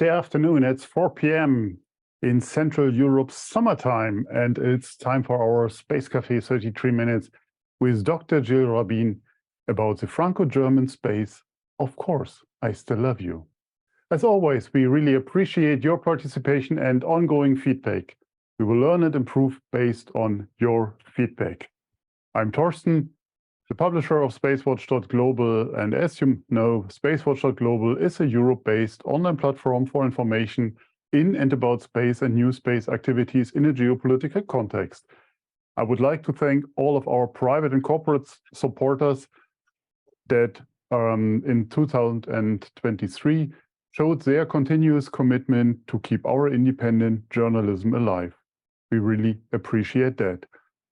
Wednesday afternoon. It's 4 p.m. in Central Europe summertime, and it's time for our Space Café 33 Minutes with Dr. Gilles Rabin about the Franco-German space. Of course, I still love you. As always, we really appreciate your participation and ongoing feedback. We will learn and improve based on your feedback. I'm Torsten, the publisher of SpaceWatch.Global, and as you know, SpaceWatch.Global is a Europe-based online platform for information in and about space and new space activities in a geopolitical context. I would like to thank all of our private and corporate supporters that in 2023 showed their continuous commitment to keep our independent journalism alive. We really appreciate that.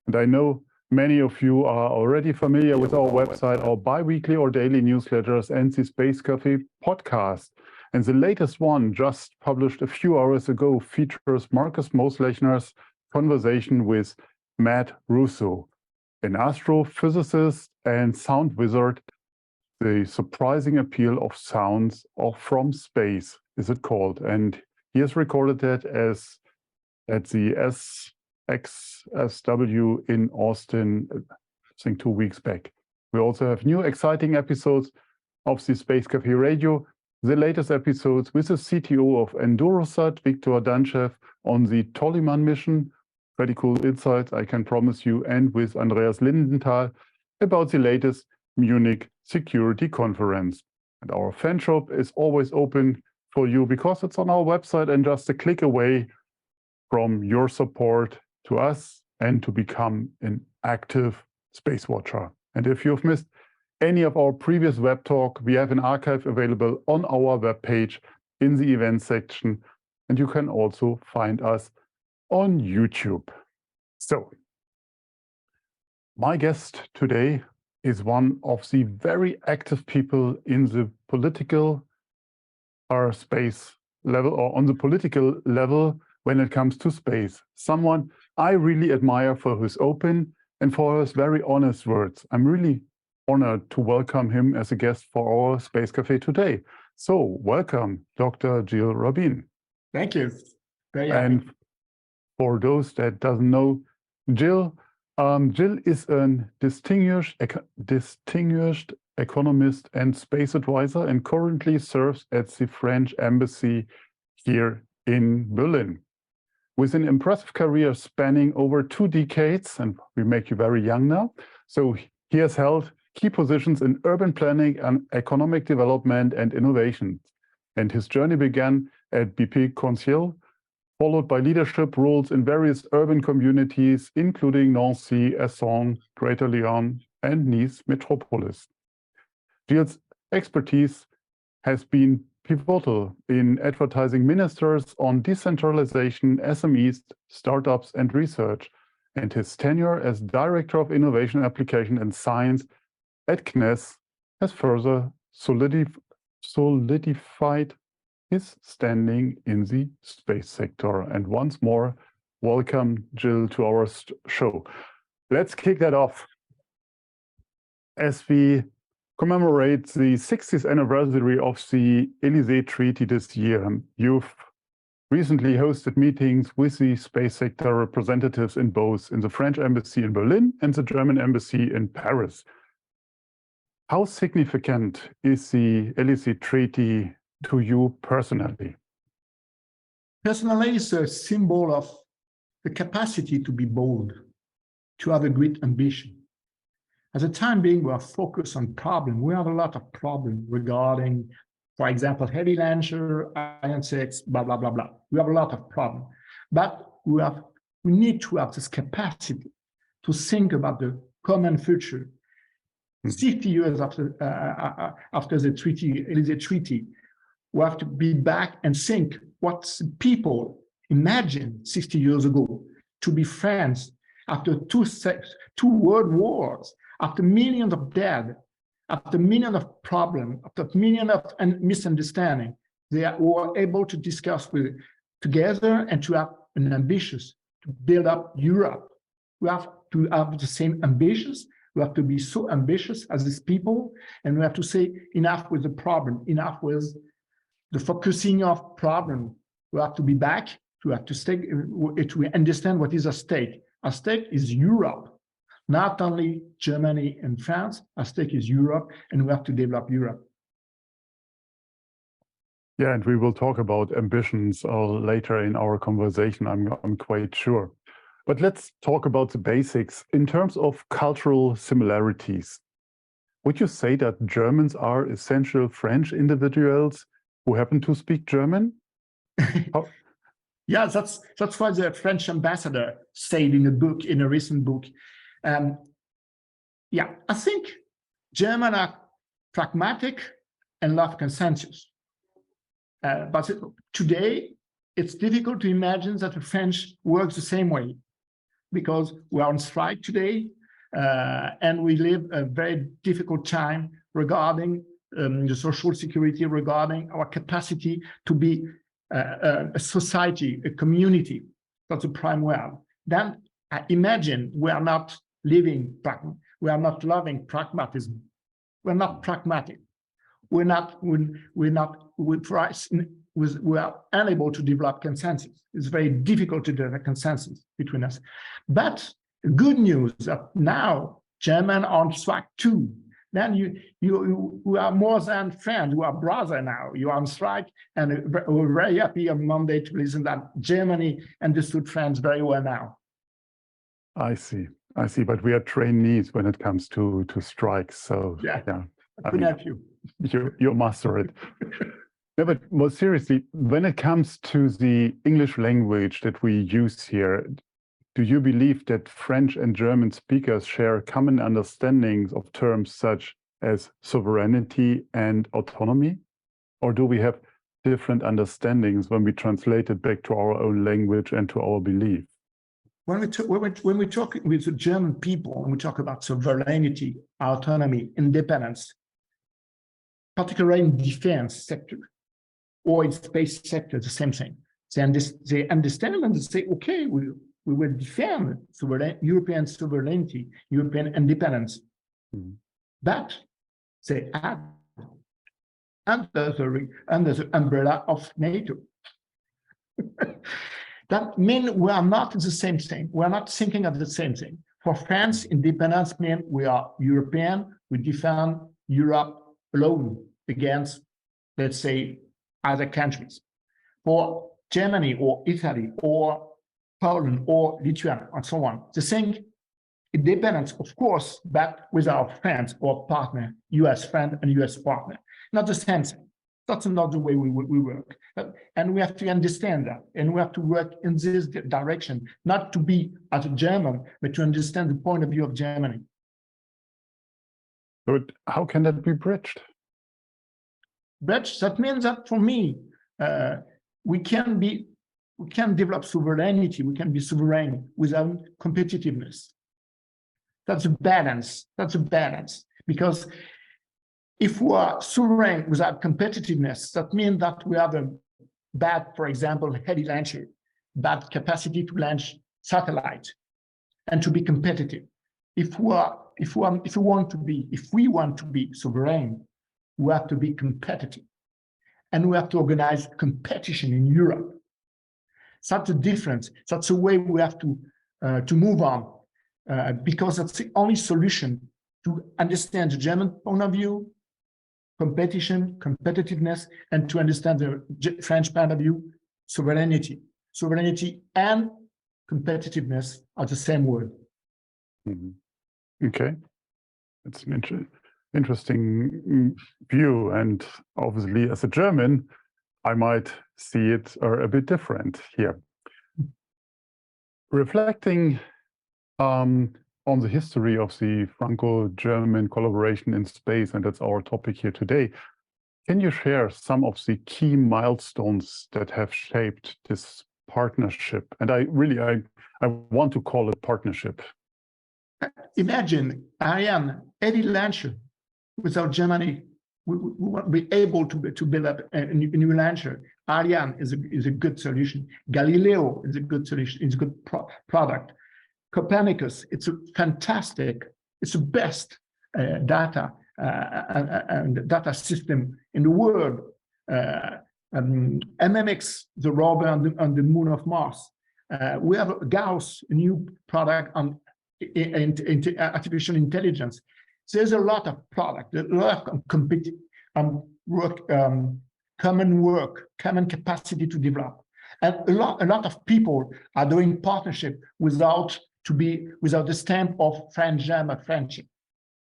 And I know many of you are already familiar with our website, our bi-weekly or daily newsletters, and the Space Café podcast. And the latest one, just published a few hours ago, features Marcus Moslechner's conversation with Matt Russo, an astrophysicist and sound wizard. The surprising appeal of sounds from space, is it called? And he has recorded that at the SXSW in Austin, I think 2 weeks back. We also have new exciting episodes of the Space Café Radio, the latest episodes with the CTO of Endurosat, Viktor Danchev, on the Tolliman mission. Pretty cool insights, I can promise you, and with Andreas Lindenthal about the latest Munich Security Conference. And our fan shop is always open for you because it's on our website and just a click away from your support to us and to become an active space watcher. And if you've missed any of our previous web talk, we have an archive available on our webpage in the events section, and you can also find us on YouTube. So, my guest today is one of the very active people in the political space level, or on the political level when it comes to space. Someone I really admire for his open and for his very honest words. I'm really honored to welcome him as a guest for our Space Café today. So welcome, Dr. Gilles Rabin. Thank you. Very happy. And for those that doesn't know, Gilles is a distinguished economist and space advisor, and currently serves at the French embassy here in Berlin. With an impressive career spanning over 2 decades, and we make you very young now, so he has held key positions in urban planning and economic development and innovation. And his journey began at Bipe Conseil, followed by leadership roles in various urban communities, including Nancy, Essone, Greater Lyon, and Nice Metropolis. Gilles' expertise has been pivotal in advising ministers on decentralization, SMEs, startups, and research, and his tenure as Director of Innovation, Application, and Science at CNES has further solidified his standing in the space sector. And once more, welcome, Gilles, to our show. Let's kick that off. As we commemorate the 60th anniversary of the Élysée Treaty this year, you've recently hosted meetings with the space sector representatives in the French embassy in Berlin and the German embassy in Paris. How significant is the Élysée Treaty to you personally? Personally, it's a symbol of the capacity to be bold, to have a great ambition. At the time being, we are focused on problems. We have a lot of problems regarding, for example, heavy launcher, Ariane 6, blah, blah, blah, blah. We have a lot of problems. But we need to have this capacity to think about the common future. 60 years after the treaty, Élysée Treaty, we have to be back and think what people imagined 60 years ago to be France after two world wars, after millions of dead, after millions of problems, after millions of misunderstanding. They were able to discuss together and to have an ambitious to build up Europe. We have to have the same ambitions. We have to be so ambitious as these people, and we have to say enough with the problem, enough with the focusing of problem. We have to be back. We have to stay. To understand what is at stake. At stake is Europe, not only Germany and France. At stake is Europe, and we have to develop Europe. Yeah, and we will talk about ambitions later in our conversation, I'm quite sure. But let's talk about the basics. In terms of cultural similarities, would you say that Germans are essential French individuals who happen to speak German? Yeah, that's what the French ambassador said in a recent book. Yeah, I think Germans are pragmatic and love consensus. But today, it's difficult to imagine that the French works the same way, because we are on strike today, and we live a very difficult time regarding the social security, regarding our capacity to be a society, a community. That's the prime word. Then imagine we are not living, we are not loving pragmatism. We're not pragmatic. We are unable to develop consensus. It's very difficult to develop consensus between us. But good news that now Germans are on strike too. Then you are more than friends. You are brother now. You are on strike, and we're very happy on Monday to listen that Germany understood France very well now. I see. But we are trainees when it comes to strikes. So yeah, I couldn't help you. You master it. No, but more seriously, when it comes to the English language that we use here, do you believe that French and German speakers share common understandings of terms such as sovereignty and autonomy? Or do we have different understandings when we translate it back to our own language and to our belief? When we talk with the German people, and we talk about sovereignty, autonomy, independence, particularly in defense sector or in space sector, the same thing. They understand and they say, okay, we will defend European sovereignty, European independence. Mm-hmm. But they add under the umbrella of NATO. That means we are not the same thing. We are not thinking of the same thing. For France, independence means we are European, we defend Europe alone against, let's say, other countries. For Germany or Italy or Poland or Lithuania and so on, the same independence, of course, but with our friends or partner, US friend and US partner. Not the same thing. That's not the way we work. And we have to understand that. And we have to work in this direction, not to be as a German, but to understand the point of view of Germany. But how can that be bridged? Bridged, that means that for me, we can develop sovereignty, we can be sovereign without competitiveness. That's a balance. Because if we are sovereign without competitiveness, that means that we have a bad, for example, heavy launcher, bad capacity to launch satellite and to be competitive. If we want to be sovereign, we have to be competitive. And we have to organize competition in Europe. That's the difference. That's the way we have to move on, because that's the only solution to understand the German point of view, competition, competitiveness, and to understand the French point of view, sovereignty. Sovereignty and competitiveness are the same word. Mm-hmm. Okay, that's an interesting view, and obviously as a German, I might see it a bit different here. Reflecting on the history of the Franco-German collaboration in space, and that's our topic here today, can you share some of the key milestones that have shaped this partnership? And I want to call it partnership. Imagine Ariane, heavy launcher. Without Germany, we won't be able to build up a new launcher. Ariane is a good solution. Galileo is a good solution. It's a good product. Copernicus, it's a fantastic, it's the best data and data system in the world. MMX, the rover on the moon of Mars. We have Gauss, a new product on artificial intelligence. So there's a lot of product, a lot of common capacity to develop. And a lot of people are doing partnership without the stamp of French-German friendship.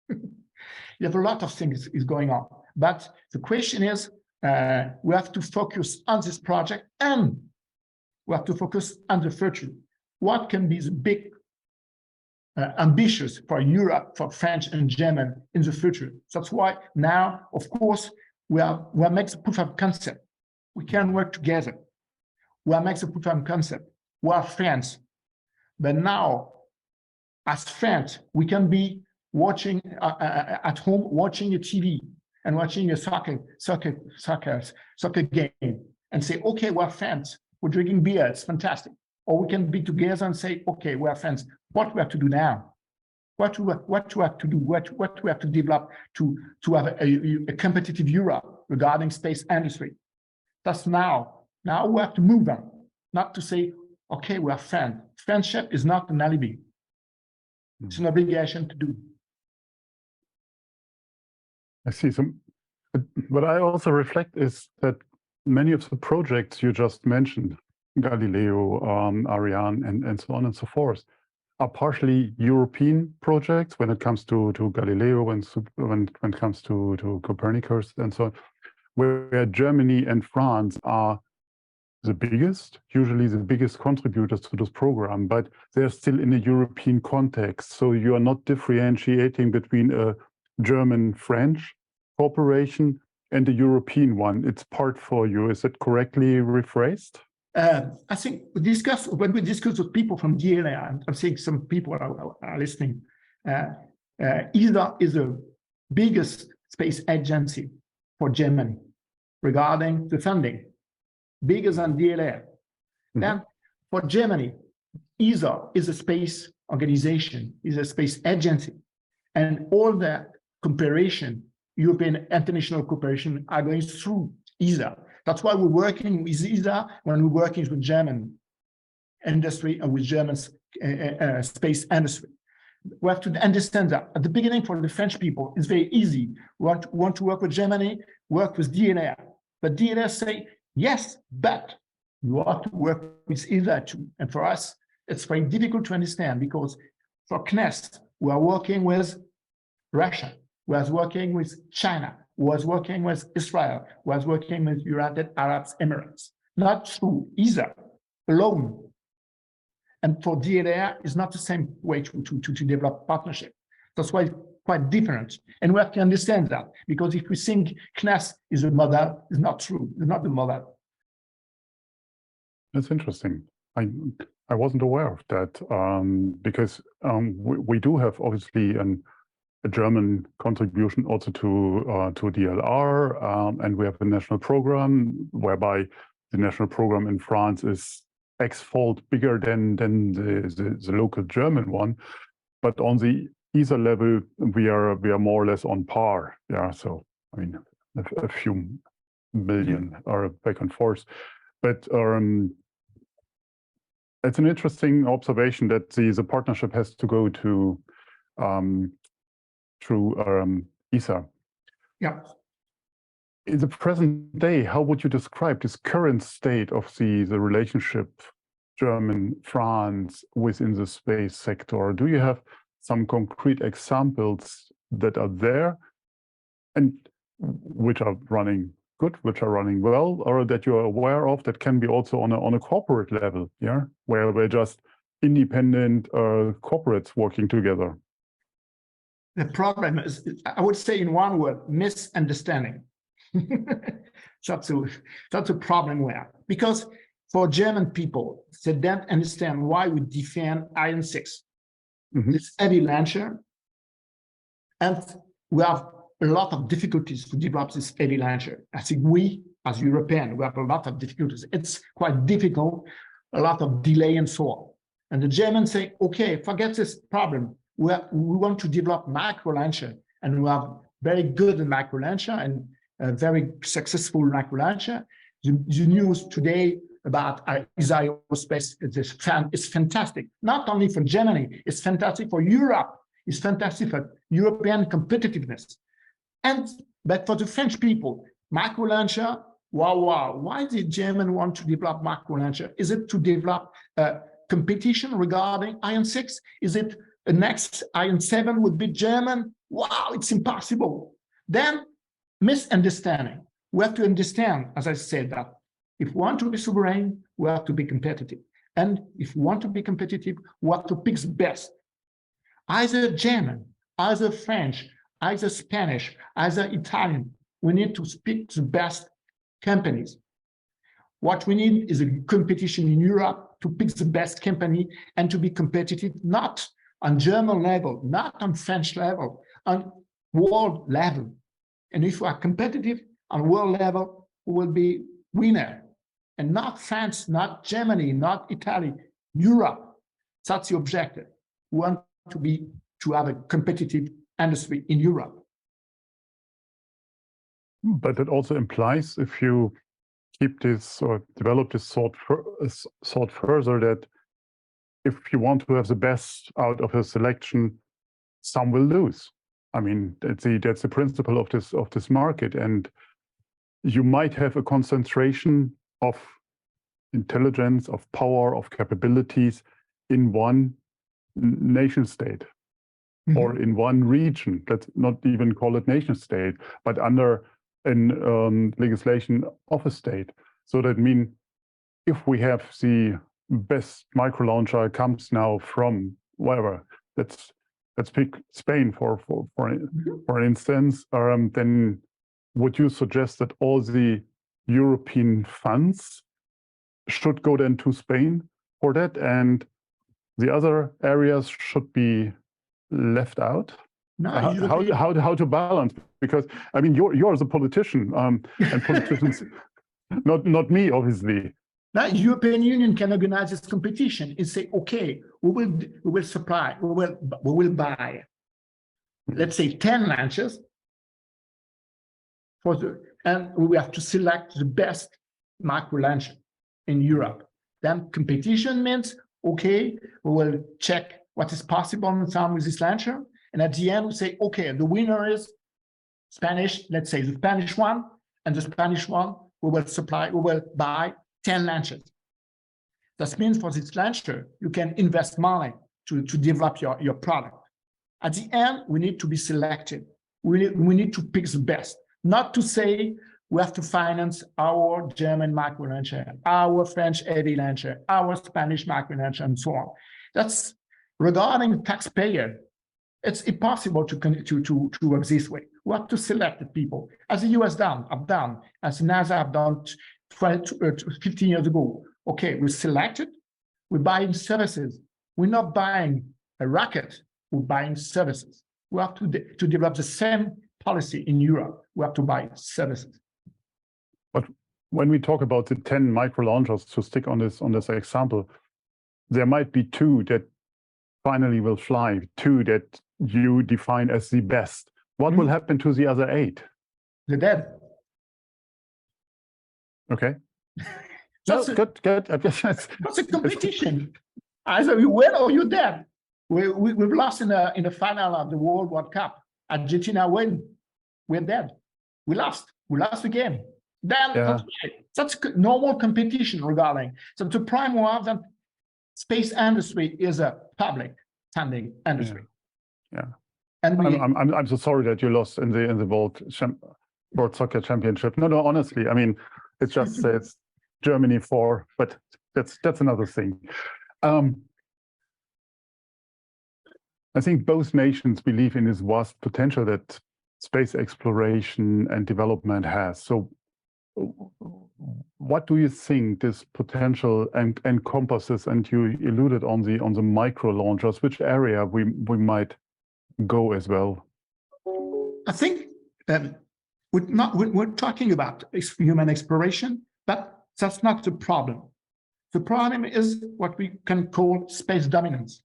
You have a lot of things is going on. But the question is, we have to focus on this project, and we have to focus on the future. What can be the big ambitious for Europe, for French and German in the future? That's why now, of course, we are make the proof of concept. We can work together. We are make the proof of concept. We are friends. But now, as friends, we can be watching at home, watching a TV and watching a soccer game, and say, okay, we're friends. We're drinking beer. It's fantastic. Or we can be together and say, okay, we're friends. What we have to do now? What we have to do? What we have to develop to have a competitive Europe regarding space industry? That's now. Now we have to move on, not to say, okay, we are friends. Friendship is not an alibi. It's an obligation to do. I see. What I also reflect is that many of the projects you just mentioned, Galileo, Ariane, and so on and so forth, are partially European projects when it comes to Galileo, when it comes to Copernicus and so on, where Germany and France are usually the biggest contributors to this program, but they're still in a European context. So you are not differentiating between a German-French cooperation and a European one. It's part for you. Is it correctly rephrased? I think when we discuss with people from DLA, I'm saying some people are listening. ESA is the biggest space agency for Germany regarding the funding, bigger than DLA. Mm-hmm. Then for Germany, ESA is a space organization, is a space agency, and all the cooperation, European international cooperation, are going through ESA. That's why we're working with ESA when we're working with German industry and with German space industry. We have to understand that at the beginning for the French people, it's very easy. We want to work with Germany, work with DLR. But DLR say, yes, but you have to work with ESA too. And for us, it's very difficult to understand because for CNES, we are working with Russia, we are working with China, was working with Israel, was working with United Arab Emirates, not through ESA alone. And for DLR, it's not the same way to develop partnership. That's why it's quite different. And we have to understand that, because if we think CNES is a model, it's not true. It's not the model. That's interesting. I wasn't aware of that because we do have obviously a German contribution also to DLR, and we have a national program whereby the national program in France is X-fold bigger than the local German one, but on the ESA level we are more or less on par. Yeah, so I mean a few million are back and forth, but it's an interesting observation that the partnership has to go to through ESA. Yeah. In the present day, how would you describe this current state of the relationship German-France within the space sector? Do you have some concrete examples that are there and which are running good, which are running well, or that you're aware of that can be also on a corporate level, yeah, where we're just independent corporates working together? The problem is, I would say in one word, misunderstanding. That's a problem where, because for German people, they don't understand why we defend Ariane 6, this heavy launcher, and we have a lot of difficulties to develop this heavy launcher. I think we, as Europeans, we have a lot of difficulties. It's quite difficult, a lot of delay and so on. And the Germans say, okay, forget this problem. We want to develop micro launcher, and we have very good micro launcher and a very successful micro launcher. the news today about aerospace is fantastic. Not only for Germany, it's fantastic for Europe. It's fantastic for European competitiveness. But for the French people, micro launcher, wow. Why did Germans want to develop micro launcher? Is it to develop competition regarding Ariane 6? Is it the next Ariane 7 would be German? Wow, it's impossible. Then misunderstanding. We have to understand, as I said, that if we want to be sovereign, we have to be competitive. And if we want to be competitive, we have to pick the best. Either German, either French, either Spanish, either Italian. We need to pick the best companies. What we need is a competition in Europe to pick the best company and to be competitive, not on German level, not on French level, on world level. And if we are competitive on world level, we will be winner. And not France, not Germany, not Italy, Europe. That's the objective. We want to have a competitive industry in Europe. But it also implies, if you keep this or develop this thought further, that if you want to have the best out of a selection, some will lose. I mean, that's the principle of this market, and you might have a concentration of intelligence, of power, of capabilities in one nation state. Mm-hmm. Or in one region. Let's not even call it nation state, but under legislation of a state. So that means if we have the best micro launcher comes now from wherever, let's pick Spain for instance, then would you suggest that all the European funds should go then to Spain for that, and the other areas should be left out? No, how to balance? Because I mean, you're the politician, and politicians, not me, obviously. Now, European Union can organize this competition and say, okay, we will supply, we will buy, let's say 10 launches and we have to select the best micro launcher in Europe. Then competition means, okay, we will check what is possible in time with this launcher. And at the end, we say, okay, the winner is Spanish, let's say the Spanish one, and the Spanish one, we will buy 10 launchers. That means for this launcher, you can invest money to develop your product. At the end, we need to be selective. We need to pick the best, not to say we have to finance our German micro launcher, our French heavy launcher, our Spanish micro launcher, and so on. That's regarding taxpayer. It's impossible to work this way. We have to select the people, as the US have done, as NASA have done 15 years ago. Okay, we selected, we're buying services. We're not buying a rocket, we're buying services. We have to develop the same policy in Europe. We have to buy services. But when we talk about the 10 micro launchers, to stick on this example, there might be 2 that finally will fly, 2 that you define as the best. What will happen to the other 8? They're dead. Okay. That's good. That's a competition. Either you win or you're dead. We've lost in the final of the World Cup. Argentina win. We're dead. We lost the game. Then that's normal competition regarding. So the prime one that space industry is a public funding industry. Yeah. And I'm so sorry that you lost in the World Soccer Championship. No, honestly, I mean, it's just it's Germany 4, but that's another thing. I think both nations believe in this vast potential that space exploration and development has. So what do you think this potential encompasses? And you alluded on the micro launchers, which area we might go as well? I think we're talking about human exploration, but that's not the problem. The problem is what we can call space dominance.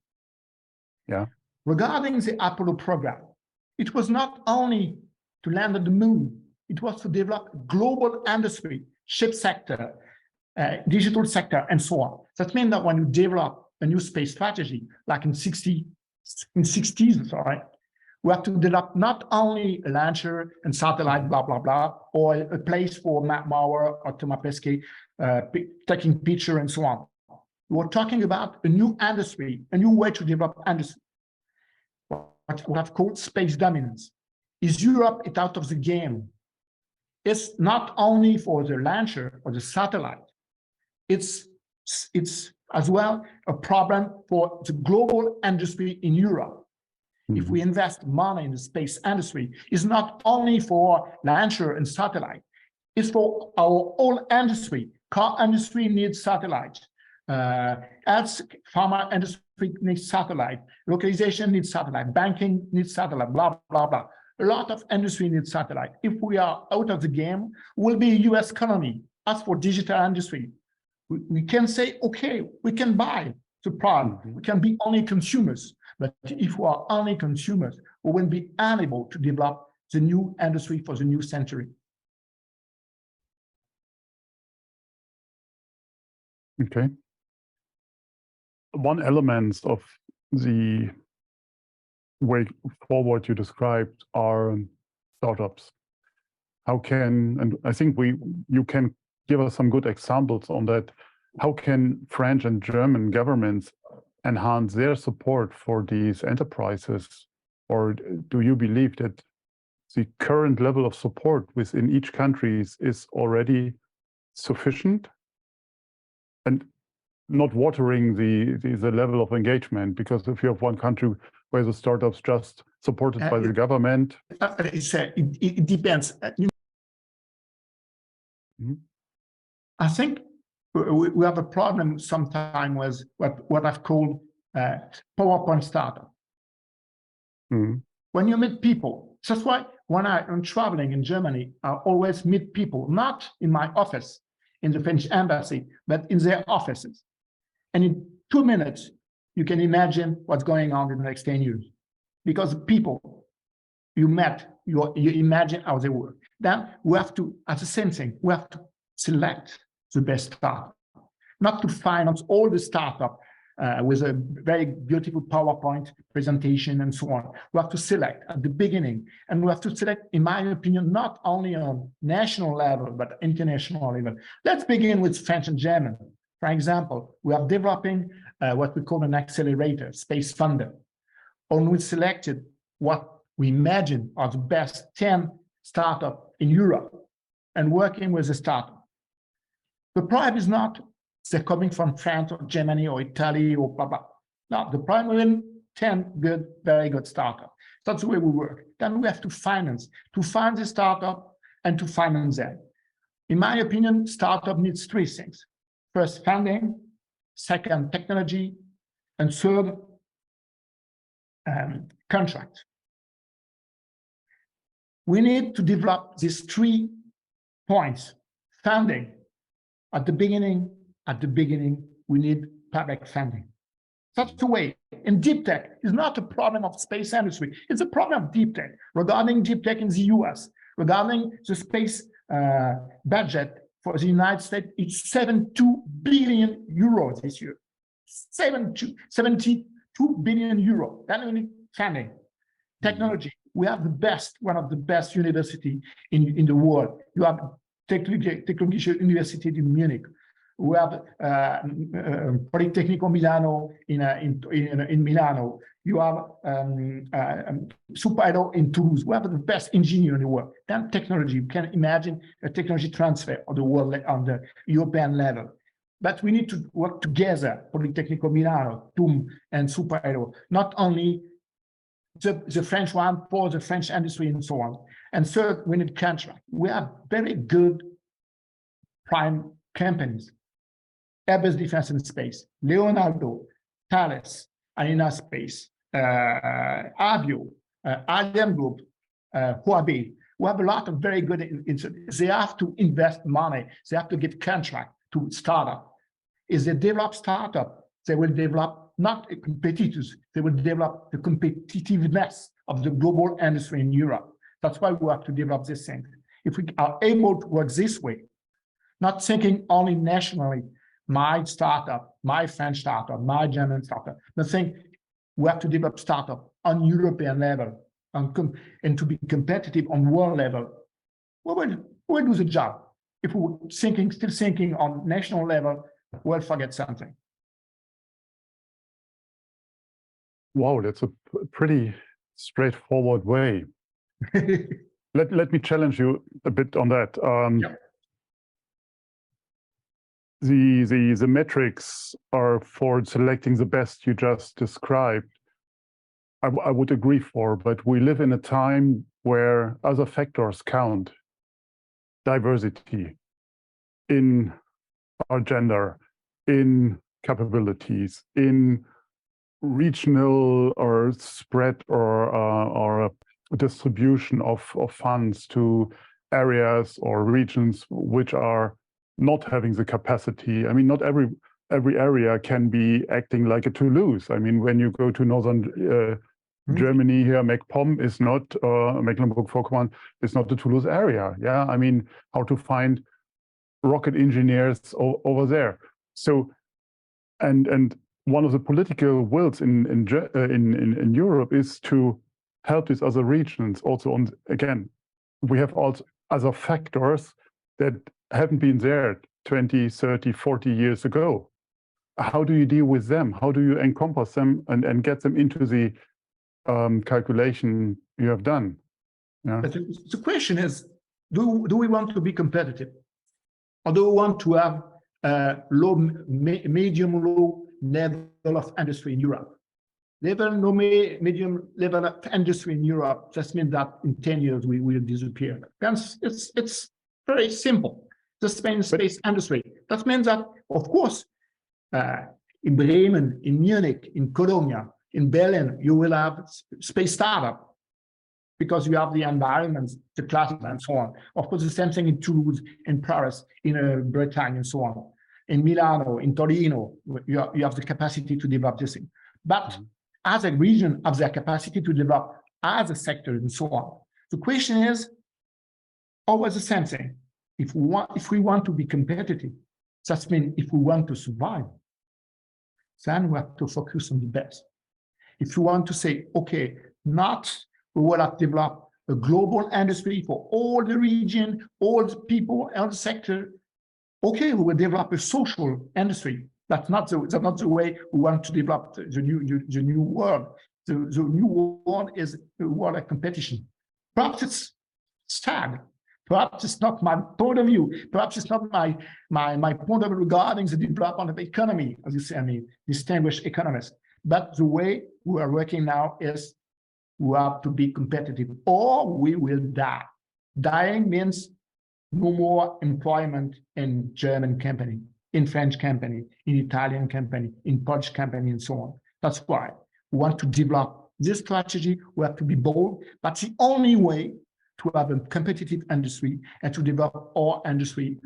Yeah. Regarding the Apollo program, it was not only to land on the moon, it was to develop a global industry ship sector, digital sector, and so on. That means that when you develop a new space strategy, like in 60s, sorry, we have to develop not only a launcher and satellite, blah, blah, blah, or a place for Mauer or Thomas Pesquet taking picture and so on. We're talking about a new industry, a new way to develop industry, what we have called space dominance. Is Europe out of the game? It's not only for the launcher or the satellite, it's as well a problem for the global industry in Europe. If we invest money in the space industry, it's not only for launcher and satellite, it's for our whole industry. Car industry needs satellites. Health, pharma industry needs satellite. Localization needs satellite. Banking needs satellite, blah, blah, blah. A lot of industry needs satellite. If we are out of the game, we'll be a US economy. As for digital industry, we can say, okay, we can buy the product. We can be only consumers. But if we are only consumers, we will be unable to develop the new industry for the new century. Okay. One element of the way forward you described are startups. How can, and I think you can give us some good examples on that. How can French and German governments enhance their support for these enterprises? Or do you believe that the current level of support within each country is already sufficient and not watering the level of engagement? Because if you have one country where the startups just supported by the government. It depends. I think we have a problem sometimes with what I've called PowerPoint startup. When you meet people, that's why when I'm traveling in Germany, I always meet people, not in my office, in the French embassy, but in their offices. And in 2 minutes, you can imagine what's going on in the next 10 years. Because people you met, you imagine how they work. Then we have to, as the same thing, we have to select the best startup, not to finance all the startup with a very beautiful PowerPoint presentation and so on. We have to select at the beginning, and we have to select, in my opinion, not only on national level, but international level. Let's begin with French and German. For example, we are developing what we call an accelerator, Space Funder. And we selected what we imagine are the best 10 startups in Europe and working with the startup. The problem is not they're coming from France or Germany or Italy or blah, blah. No, the problem is 10 good, very good startups. That's the way we work. Then we have to finance, to find the startup and to finance them. In my opinion, startup needs 3 things. First, funding. Second, technology. And third, contract. We need to develop these 3 points. Funding. At the beginning, we need public funding. That's the way. And deep tech is not a problem of space industry. It's a problem of deep tech. Regarding deep tech in the US, regarding the space budget for the United States, it's 72 billion euros this year. 72 billion euros. Then we need funding. Technology. We have the best, one of the best universities in the world. You have Technologische Universität in Munich. We have Politecnico Milano in Milano. You have Super in Toulouse. We have the best engineer in the world. Then technology. You can imagine a technology transfer of the world on the European level. But we need to work together, Politecnico Milano, TUM, and Super. Not only the French one for the French industry and so on. And third, we need contract. We have very good prime companies. Airbus Defence and Space, Leonardo, Thales, Ariane Space, Avio, Ariane Group, Huawei. We have a lot of very good, they have to invest money. They have to get contract to startup. If they develop startup, they will develop not competitors, they will develop the competitiveness of the global industry in Europe. That's why we have to develop this thing. If we are able to work this way, not thinking only nationally, my startup, my French startup, my German startup, but think we have to develop startup on European level and to be competitive on world level. We will do the job. If we're still thinking on national level, we'll forget something. Wow, that's a pretty straightforward way. Let me challenge you a bit on that. Yep. The metrics are for selecting the best you just described. I would agree for, but we live in a time where other factors count. Diversity in our gender, in capabilities, in regional or spread or distribution of funds to areas or regions which are not having the capacity. I mean, not every area can be acting like a Toulouse. I mean, when you go to northern Germany here, MacPom is not, Mecklenburg-Vorpommern is not the Toulouse area. Yeah, I mean, how to find rocket engineers over there. So, and one of the political wills in Europe is to help these other regions. Also, on again, we have also other factors that haven't been there 20, 30, 40 years ago. How do you deal with them? How do you encompass them and get them into the calculation you have done? Yeah. But the question is, do we want to be competitive? Or do we want to have medium low level of industry in Europe? Medium level of industry in Europe just means that in 10 years we will disappear. It's very simple. Just means space industry. That means that, of course, in Bremen, in Munich, in Cologne, in Berlin, you will have space startup because you have the environment, the classes, and so on. Of course, the same thing in Toulouse, in Paris, in Bretagne, and so on. In Milano, in Torino, you have the capacity to develop this thing. But as a region, have their capacity to develop as a sector, and so on. The question is always the same thing. If we want to be competitive, that means if we want to survive, then we have to focus on the best. If you want to say, okay, not we will have developed a global industry for all the region, all the people, all the sector. Okay, we will develop a social industry. That's not the way we want to develop the new world. The new world is a world of competition. Perhaps it's sad. Perhaps it's not my point of view. Perhaps it's not my point of view regarding the development of the economy, as you say, I mean, distinguished economists. But the way we are working now is we have to be competitive or we will die. Dying means no more employment in German company, in French company, in Italian company, in Polish company, and so on. That's why we want to develop this strategy. We have to be bold. That's the only way to have a competitive industry and to develop our industry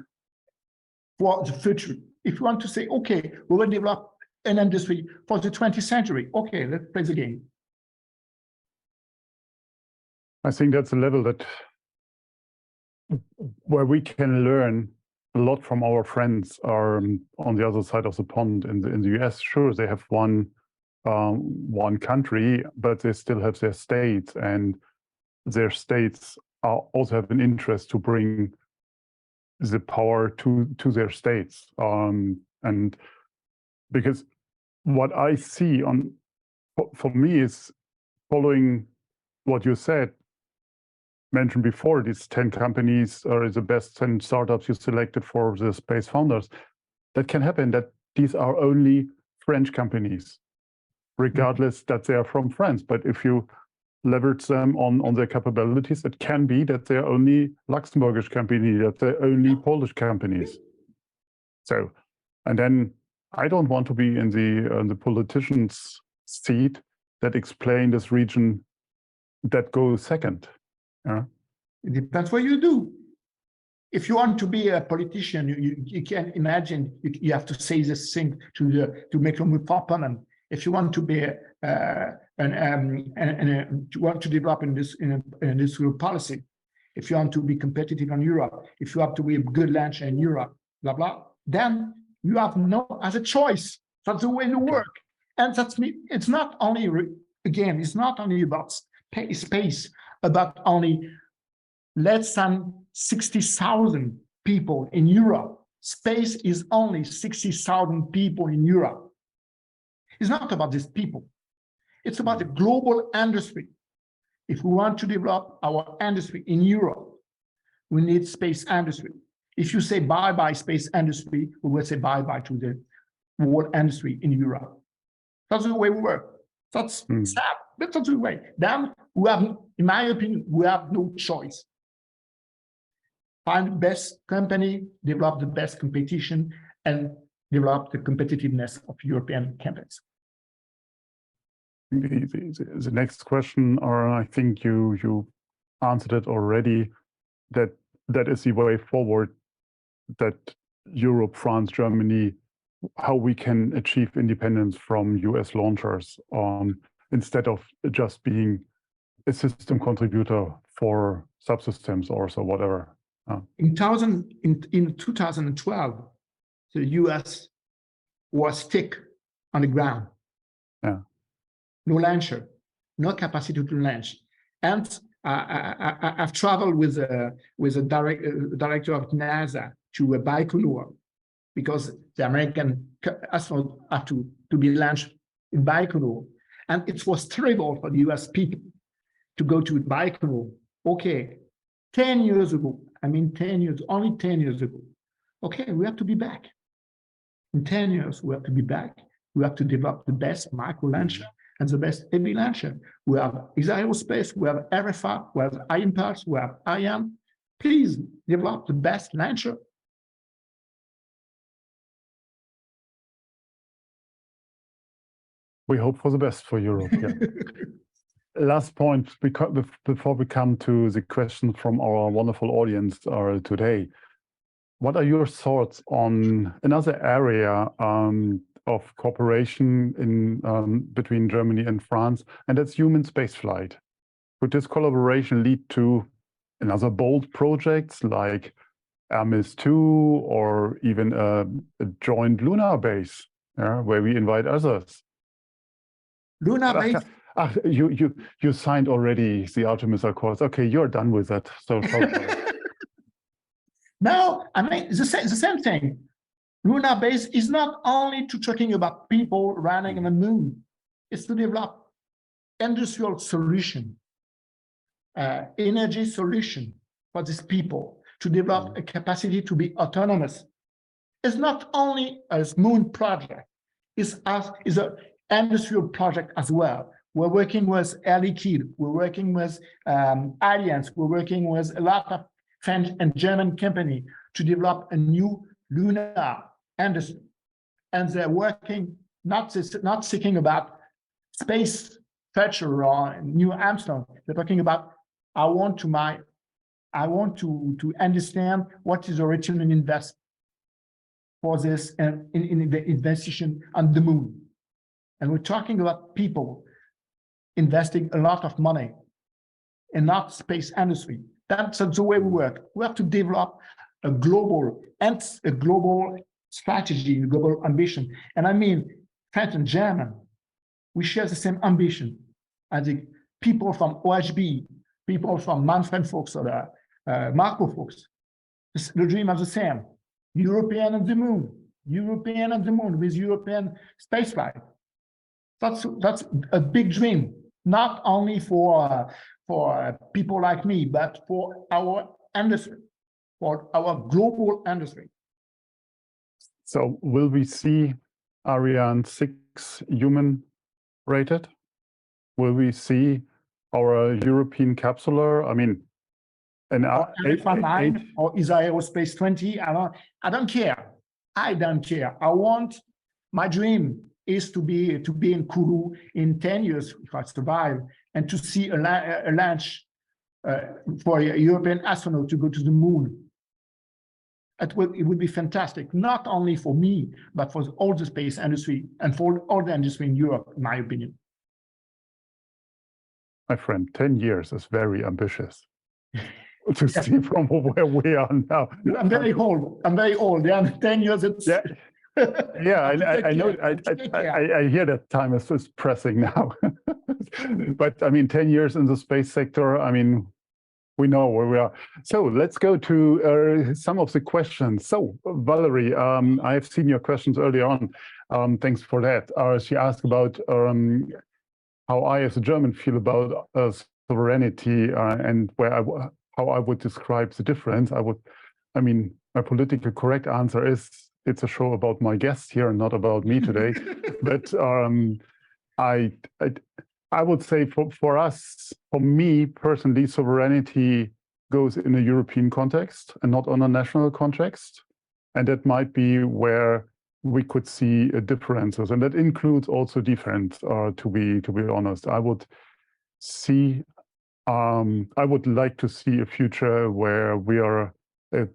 for the future. If you want to say, okay, we will develop an industry for the 20th century, okay, let's play the game. I think that's a level where we can learn a lot from our friends on the other side of the pond in the US. Sure, they have one country, but they still have their states, and their states also have an interest to bring the power to their states. And because what I see for me is following what you mentioned before, these 10 companies are the best 10 startups you selected for the space founders. That can happen that these are only French companies, regardless that they are from France. But if you leverage them on their capabilities, it can be that they're only Luxembourgish company, that they're only Polish companies. So, and then I don't want to be in the politician's seat that explain this region that goes second. It depends what you do. If you want to be a politician, you can imagine you have to say this thing to Mecklenburg-Vorpommern. If you want to be you want to develop in industrial policy, if you want to be competitive in Europe, if you have to be a good launcher in Europe, blah, blah, then you have no as a choice. That's the way you work. And that's me. It's not only, again, it's not only about space, about only less than 60,000 people in Europe. Space is only 60,000 people in Europe. It's not about these people. It's about the global industry. If we want to develop our industry in Europe, we need space industry. If you say bye-bye space industry, we will say bye-bye to the world industry in Europe. That's the way we work. That's sad, but that's the way. Then we have, in my opinion, we have no choice. Find the best company, develop the best competition, and develop the competitiveness of European companies. The next question, or I think you answered it already, that is the way forward, that Europe, France, Germany, how we can achieve independence from US launchers instead of just being a system contributor for subsystems or so whatever. In 2012, the US was stuck on the ground. Yeah. No launcher, no capacity to launch. And I've traveled with a director of NASA to Baikonur, because the American astronauts have to be launched in Baikonur. And it was terrible for the US people to go to Baikonur. Okay, 10 years ago, only 10 years ago. Okay, we have to be back. In 10 years, we have to be back. We have to develop the best micro launcher and the best heavy launcher. We have aerospace, we have RFA, we have IMPulse, we have Ariane. Please develop the best launcher. We hope for the best for Europe. Yeah. Last point, before we come to the question from our wonderful audience today, what are your thoughts on another area of cooperation between Germany and France, and that's human spaceflight? Could this collaboration lead to another bold projects like Hermes 2 or even a joint lunar base, where we invite others? Lunar base. You signed already the Artemis Accords. Okay, you're done with that. So no, it's the same thing. Lunar base is not only talking about people running on the moon. It's to develop industrial solution, energy solution for these people, to develop a capacity to be autonomous. It's not only a moon project. It's an industrial project as well. We're working with Air Liquide, we're working with Allianz, we're working with a lot of French and German companies to develop a new lunar industry. And they're working, not thinking about space future or New Armstrong. They're talking about, I want to understand what is the return on investment for this in the investigation on the moon. And we're talking about people investing a lot of money and not space industry. That's the way we work. We have to develop a global strategy, a global ambition. And I mean, French and German, we share the same ambition. And the people from OHB, people from Manfred Fuchs or Marco Fuchs, the dream is the same. European and the moon with European spaceflight. That's a big dream, not only for people like me, but for our industry, for our global industry. So will we see Ariane 6 human rated? Will we see our European capsular? I mean, an Alpha 9 or is Aerospace 20? I don't care. I don't care. My dream is to be in Kourou in 10 years if I survive, and to see a launch for a European astronaut to go to the moon. It would be fantastic, not only for me, but for all the space industry and for all the industry in Europe, in my opinion. My friend, 10 years is very ambitious. to see from where we are now. I'm very old. Yeah, 10 years. It's yeah. I know. I hear that time is pressing now. But I mean, 10 years in the space sector. I mean, we know where we are. So let's go to some of the questions. So Valerie, I have seen your questions earlier on. Thanks for that. She asked about how I, as a German, feel about sovereignty and how I would describe the difference. I mean, my politically correct answer is it's a show about my guests here and not about me today. But I would say for us, for me personally, sovereignty goes in a European context and not on a national context. And that might be where we could see differences. And that includes also defense, to be honest. I would like to see a future where we are a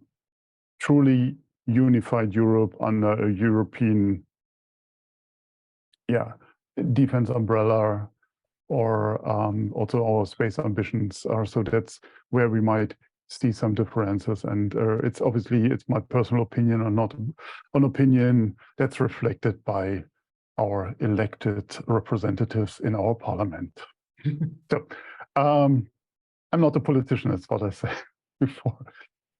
truly unified Europe under a European defense umbrella, or also our space ambitions are. So that's where we might see some differences. And it's my personal opinion, or not an opinion that's reflected by our elected representatives in our parliament. So I'm not a politician, that's what I said before.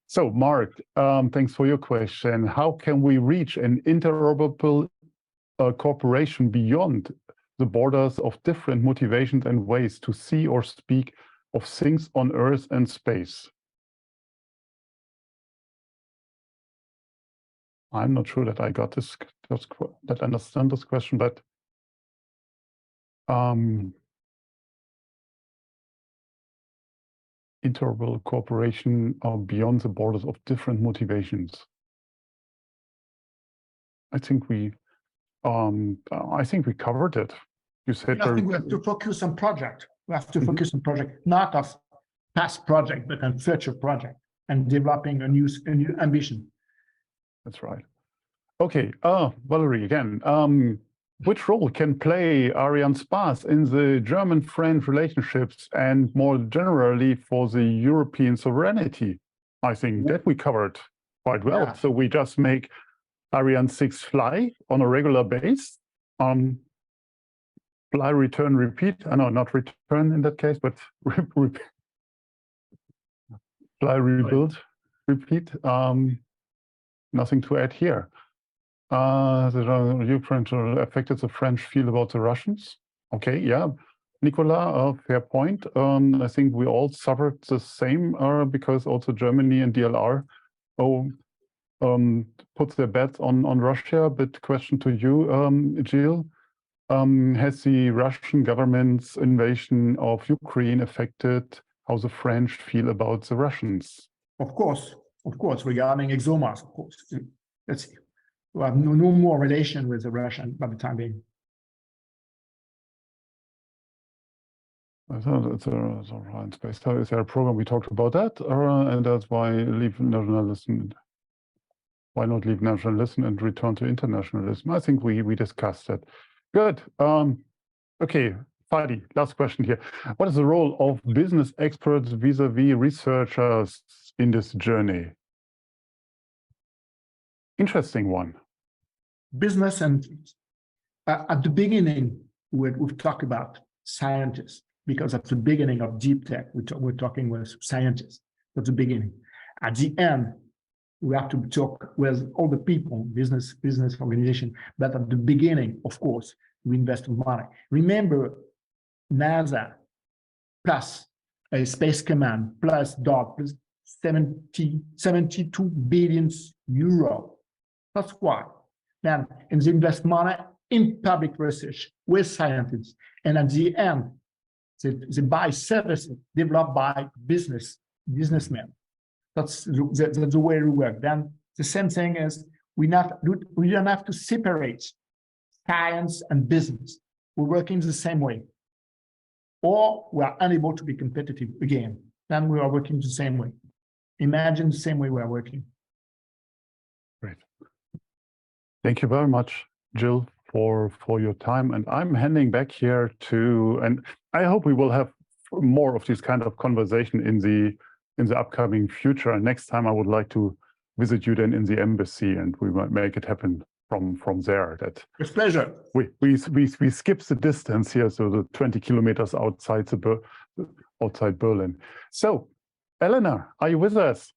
So Mark, thanks for your question. How can we reach an interoperable cooperation beyond the borders of different motivations and ways to see or speak of things on Earth and space? I'm not sure that I got that understand this question, but interoperable cooperation beyond the borders of different motivations. I think we covered it. You said I think we have to focus on project. We have to focus on project, not of past project, but on future project, and developing a new ambition. That's right. Okay, Valerie again. Which role can play Arianespace in the German-French relationships and more generally for the European sovereignty? I think that we covered quite well. Yeah. So we just make Ariane 6 fly on a regular base. Fly, return, repeat. No, not return in that case, but fly, rebuild, repeat. Nothing to add here. The Ukraine affected the French feel about the Russians. Okay, yeah. Nicola, fair point. I think we all suffered the same because also Germany and DLR put their bets on Russia. But question to you, Gilles. Has the Russian government's invasion of Ukraine affected how the French feel about the Russians? Of course, regarding ExoMars, of course. Let's see. We have no more relation with the Russian by the time being. I thought it's a space. Is there a program we talked about that, and that's why leave nationalism? Why not leave nationalism and return to internationalism? I think we discussed that. Good. Okay, Fadi, last question here. What is the role of business experts vis-a-vis researchers in this journey? Interesting one. Business, and at the beginning, we've talked about scientists, because at the beginning of deep tech, we're talking with scientists at the beginning. At the end, we have to talk with all the people, business organization. But at the beginning, of course, we invest money. Remember, NASA plus a Space Command plus DOT plus 72 billion euro. That's why. Then, and they invest money in public research with scientists. And at the end, they buy services developed by businessmen. That's the way we work. Then the same thing is we don't have to separate science and business. We're working the same way. Or we are unable to be competitive again. Then we are working the same way. Imagine the same way we are working. Great. Thank you very much, Gilles, for your time. And I'm handing back here to, and I hope we will have more of this kind of conversation in the in the upcoming future. And next time I would like to visit you then in the embassy, and we might make it happen from there. That with pleasure. We skip the distance here, so the 20 kilometers outside outside Berlin. So, Elena, are you with us?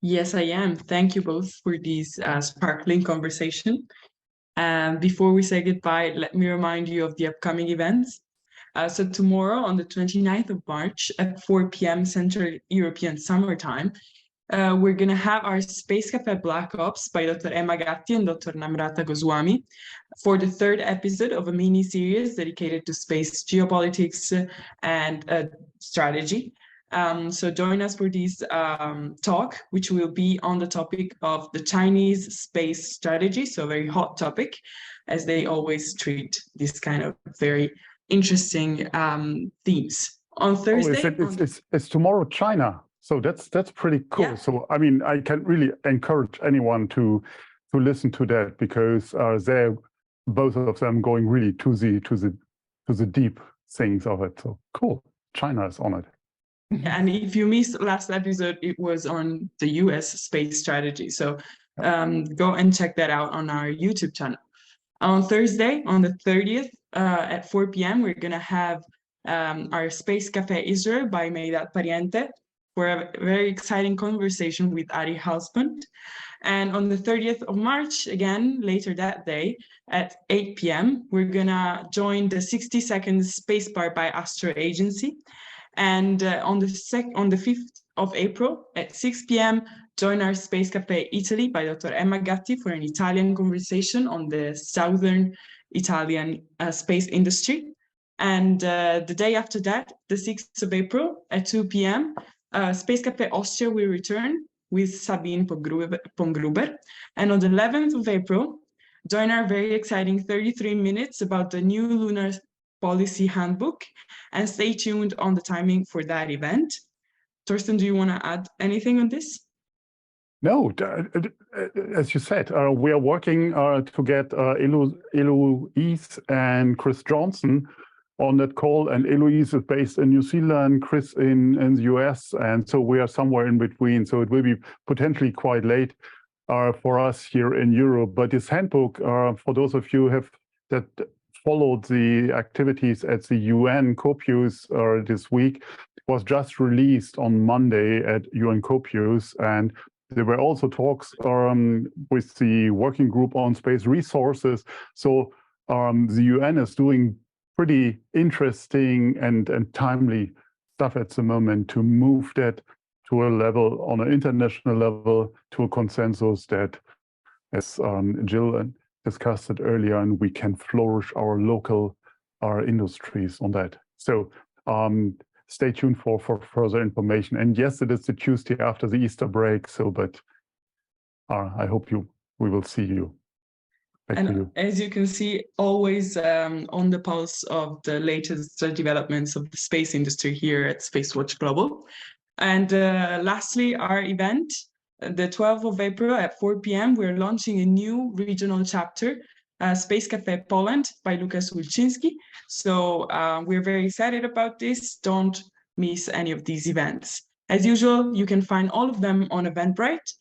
Yes, I am. Thank you both for this sparkling conversation. Before we say goodbye, let me remind you of the upcoming events. So tomorrow, on the 29th of March at 4 p.m. Central European Summer Time, we're going to have our Space Café Black Ops by Dr. Emma Gatti and Dr. Namrata Goswami for the third episode of a mini-series dedicated to space geopolitics and strategy. So join us for this talk, which will be on the topic of the Chinese space strategy, so a very hot topic, as they always treat this kind of very interesting themes. On Thursday... It's tomorrow, China. So that's pretty cool. Yeah. So I mean, I can really encourage anyone to listen to that, because they're both of them going really to the deep things of it. So cool, China is on it. And if you missed last episode, it was on the US space strategy. So go and check that out on our YouTube channel. On Thursday, on the 30th at 4 p.m., we're going to have our Space Café Israel by Meidat Pariente for a very exciting conversation with Ari Halspund. And on the 30th of March, again, later that day at 8 p.m., we're going to join the 60-second Space Bar by Astro Agency. And on the 5th of April at 6 p.m., join our Space Café Italy by Dr. Emma Gatti for an Italian conversation on the southern Italian space industry. And the day after that, the 6th of April at 2 p.m., Space Café Austria will return with Sabine Pongruber. And on the 11th of April, join our very exciting 33 minutes about the new lunar policy handbook, and stay tuned on the timing for that event. Torsten, do you want to add anything on this? No, as you said, we are working to get Eloise and Chris Johnson on that call, and Eloise is based in New Zealand, Chris in the US, and so we are somewhere in between, so it will be potentially quite late for us here in Europe. But this handbook, for those of you that followed the activities at the UN COPUS this week, was just released on Monday at UN COPUS, and there were also talks with the working group on space resources. So the UN is doing pretty interesting and timely stuff at the moment to move that to a level, on an international level, to a consensus that, as Jill discussed it earlier, and we can flourish our local industries on that. So stay tuned for further information. And yes, it is the Tuesday after the Easter break. So, but I hope we will see you. And as you can see, always on the pulse of the latest developments of the space industry here at SpaceWatch.Global. And lastly, our event, the 12th of April at 4 p.m., we're launching a new regional chapter, Space Café Poland by Lukasz Wilczynski. So we're very excited about this. Don't miss any of these events. As usual, you can find all of them on Eventbrite.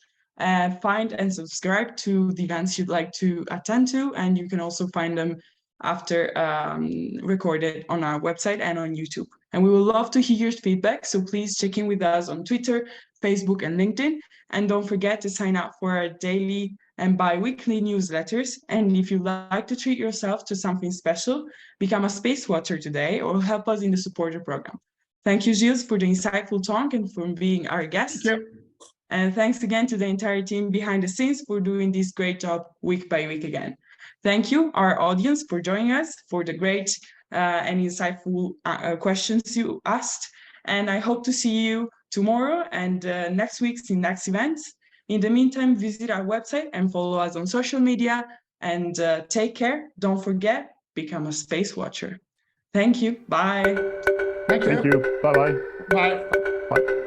Find and subscribe to the events you'd like to attend to, and you can also find them after recorded on our website and on YouTube. And we would love to hear your feedback, so please check in with us on Twitter, Facebook, and LinkedIn. And don't forget to sign up for our daily and bi-weekly newsletters. And if you'd like to treat yourself to something special, become a Space Watcher today or help us in the supporter program. Thank you, Gilles, for the insightful talk and for being our guest. Thank you. And thanks again to the entire team behind the scenes for doing this great job week by week again. Thank you, our audience, for joining us, for the great and insightful questions you asked. And I hope to see you tomorrow and next week's in next events. In the meantime, visit our website and follow us on social media. And take care. Don't forget, become a space watcher. Thank you. Bye. Thank you. Bye-bye. Bye. Bye.